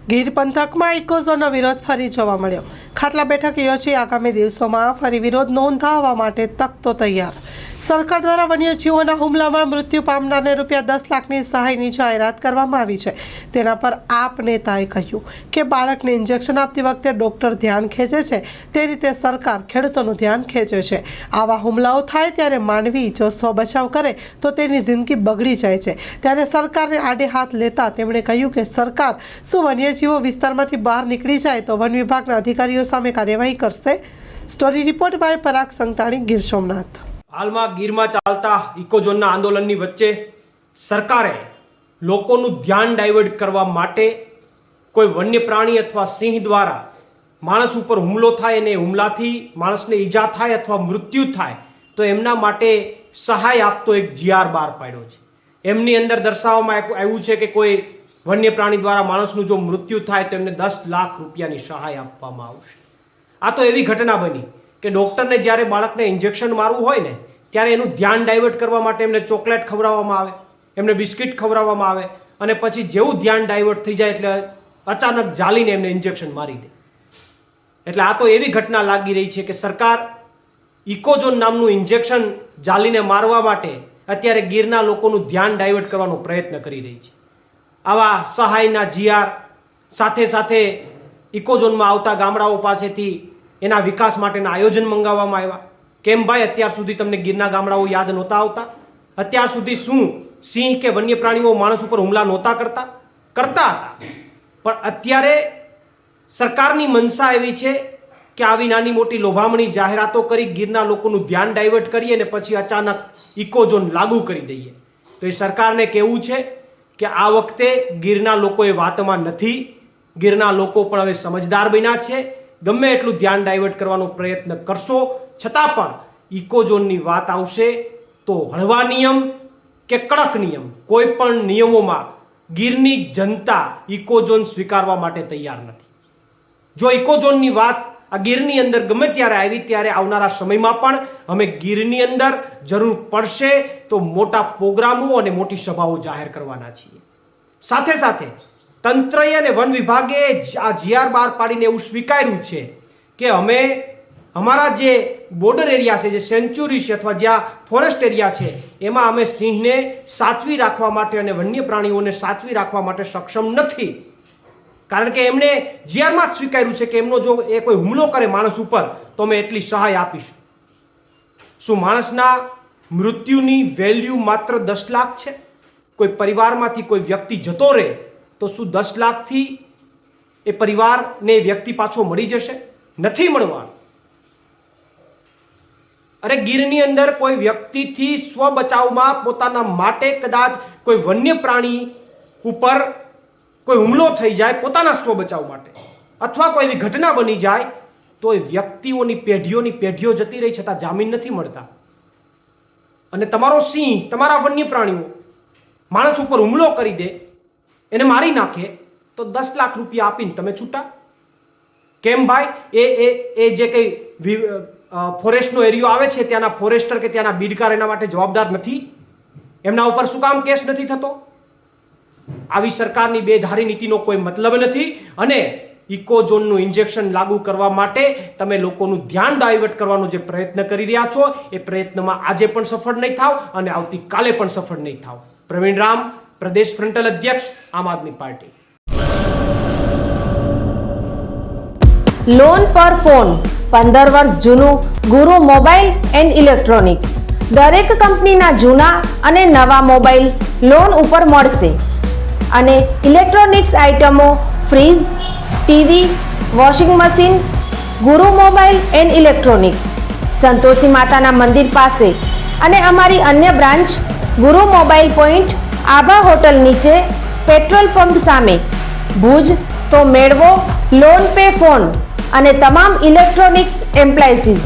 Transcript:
ગીર પંથકમાં ઇકોઝોનનો વિરોધ ફરી જોવા મળ્યો. ખાટલા બેઠક યોજી આગામી દિવસોમાં ફરી વિરોધ નોંધાવવા માટે તખતો તૈયાર. સરકાર દ્વારા વન્યજીવોના હુમલામાં મૃત્યુ પામનારને ₹10 લાખની સહાયની જાહેરાત કરવામાં આવી છે. તેના પર આપ નેતાએ કહ્યું કે બાળકને ઇન્જેક્શન આપતી વખતે ડૉક્ટર ધ્યાન ખેંચે છે તે રીતે સરકાર ખેડૂતોનું ધ્યાન ખેંચે છે. આવા હુમલાઓ થાય ત્યારે માનવી જો સ્વ બચાવ કરે તો તેની જિંદગી બગડી જાય છે. ત્યારે સરકારને આડે હાથ લેતા તેમણે કહ્યું કે સરકાર શું વન્યજીવો વિસ્તારમાંથી બહાર નીકળી જાય તો વન વિભાગના અધિકારીઓ સામે કાર્યવાહી કરશે. સ્ટોરી રિપોર્ટ બાય પરાગ સંતાણી, ગીર સોમનાથ. હાલમાં ગીરમાં ચાલતા ઇકોઝોનના આંદોલનની વચ્ચે સરકારે લોકોનું ધ્યાન ડાયવર્ટ કરવા માટે કોઈ વન્ય પ્રાણી અથવા સિંહ દ્વારા માણસ ઉપર હુમલો થાય અને હુમલાથી માણસને ઈજા થાય અથવા મૃત્યુ થાય તો એમના માટે સહાય આપતો એક GR બહાર પાડ્યો છે. એમની અંદર દર્શાવવામાં આવ્યું છે કે કોઈ વન્ય પ્રાણી દ્વારા માણસનું જો મૃત્યુ થાય તો એમને ₹10 લાખ સહાય આપવામાં આવશે. આ તો એવી ઘટના બની કે ડૉક્ટરને જ્યારે બાળકને ઇન્જેક્શન મારવું હોય ને ત્યારે એનું ધ્યાન ડાયવર્ટ કરવા માટે એમને ચોકલેટ ખવડાવવામાં આવે, એમને બિસ્કિટ ખવડાવવામાં આવે અને પછી જેવું ધ્યાન ડાયવર્ટ થઈ જાય એટલે અચાનક જાલીને એમને ઇન્જેક્શન મારી દે. એટલે આ તો એવી ઘટના લાગી રહી છે કે સરકાર ઇકોઝોન નામનું ઇન્જેક્શન જાલીને મારવા માટે અત્યારે ગીરના લોકોનું ધ્યાન ડાયવર્ટ કરવાનો પ્રયત્ન કરી રહી છે. આવા સહાયના GR સાથે સાથે ઇકોઝોનમાં આવતા ગામડાઓ પાસેથી એના વિકાસ માટેના આયોજન મંગાવવામાં આવ્યા. કેમ ભાઈ, અત્યાર સુધી તમને ગીરના ગામડાઓ યાદ નહોતા આવતા? અત્યાર સુધી શું સિંહ કે વન્ય પ્રાણીઓ માણસ ઉપર હુમલા નહોતા કરતા હતા? પણ અત્યારે સરકારની મનસા એવી છે કે આવી નાની મોટી લોભામણી જાહેરાતો કરી ગીરના લોકોનું ધ્યાન ડાયવર્ટ કરીએ અને પછી અચાનક ઇકોઝોન લાગુ કરી દઈએ. તો એ સરકારને કહેવું છે કે આ વખતે ગીરના લોકો એ વાતમાં નથી. ગીરના લોકો પણ હવે સમજદાર બન્યા છે. ગમે એટલું ધ્યાન ડાયવર્ટ કરવાનો પ્રયત્ન કરશો છતાં પણ ઇકોઝોનની વાત આવશે તો હળવા નિયમ કે કડક નિયમ, કોઈ પણ નિયમોમાં ગીરની જનતા ઇકોઝોન સ્વીકારવા માટે તૈયાર નથી. જો ઇકોઝોનની વાત આ ગીરની અંદર ગમે ત્યારે આવી ત્યારે આવનારા સમયમાં પણ અમે ગીરની અંદર જરૂર પડશે તો મોટા પ્રોગ્રામો અને મોટી સભાઓ જાહેર કરવાના છીએ. સાથે સાથે તંત્રએ અને વન વિભાગે આ GR બહાર પાડીને એવું સ્વીકાર્યું છે કે અમે અમારા જે બોર્ડર એરિયા છે, જે સેન્ચ્યુરી છે અથવા જ્યાં ફોરેસ્ટ એરિયા છે એમાં અમે સિંહને સાચવી રાખવા માટે અને વન્ય પ્રાણીઓને સાચવી રાખવા માટે સક્ષમ નથી. કારણ કે એમણે GRમાં જ સ્વીકાર્યું છે કે એમનો જો એ કોઈ હુમલો કરે માણસ ઉપર તો અમે એટલી સહાય આપીશું. શું માણસના મૃત્યુની વેલ્યુ માત્ર 10 લાખ છે? કોઈ પરિવારમાંથી કોઈ વ્યક્તિ જતો રહે તો શું 10 લાખથી એ પરિવારને વ્યક્તિ પાછો મળી જશે? નથી મળવાનું. અરે ગીરની અંદર કોઈ વ્યક્તિથી સ્વ બચાવમાં પોતાના માટે કદાચ કોઈ વન્ય પ્રાણી ઉપર કોઈ હુમલો થઈ જાય પોતાના સ્વ બચાવ માટે અથવા કોઈ એવી ઘટના બની જાય તો એ વ્યક્તિઓની પેઢીઓ જતી રહી છતાં જામીન નથી મળતા. અને તમારો સિંહ, તમારા વન્ય પ્રાણીઓ માણસ ઉપર હુમલો કરી દે, એને મારી નાખે તો ₹10 લાખ આપીને તમે છૂટા. કેમ ભાઈ? એ જે કંઈ ફોરેસ્ટનો એરિયો આવે છે ત્યાંના ફોરેસ્ટર કે ત્યાંના બીડકાર એના માટે જવાબદાર નથી? એમના ઉપર શું કામ કેસ નથી થતો? આવી સરકારની બેધારી નીતિનો કોઈ મતલબ નથી. અને ઇકોઝોનનું ઇન્જેક્શન લાગુ કરવા માટે તમે લોકોનું ધ્યાન ડાયવર્ટ કરવાનો જે પ્રયત્ન કરી રહ્યા છો એ પ્રયત્નમાં આજે પણ સફળ નહીં થાવ અને આવતીકાલે પણ સફળ નહીં થાવ. પ્રવીણ રામ, પ્રદેશ ફ્રન્ટલ અધ્યક્ષ, આમ આદમી પાર્ટી. લોન પર ફોન 15 વર્ષ જૂનું ગુરુ મોબાઈલ એન્ડ ઇલેક્ટ્રોનિક્સ. દરેક કંપનીના જૂના અને નવા મોબાઈલ લોન ઉપર મળશે અને ઇલેક્ટ્રોનિક્સ આઇટમો ફ્રીજ, ટીવી, વોશિંગ મશીન. ગુરુ મોબાઈલ એન્ડ ઇલેક્ટ્રોનિક્સ, સંતોષી માતાના મંદિર પાસે અને અમારી અન્ય બ્રાન્ચ ગુરુ મોબાઈલ પોઈન્ટ, આભા હોટલ નીચે, પેટ્રોલ પંપ સામે, ભુજ. તો મેળવો લોન પે ફોન અને તમામ ઇલેક્ટ્રોનિક્સ એપ્લાયન્સીસ.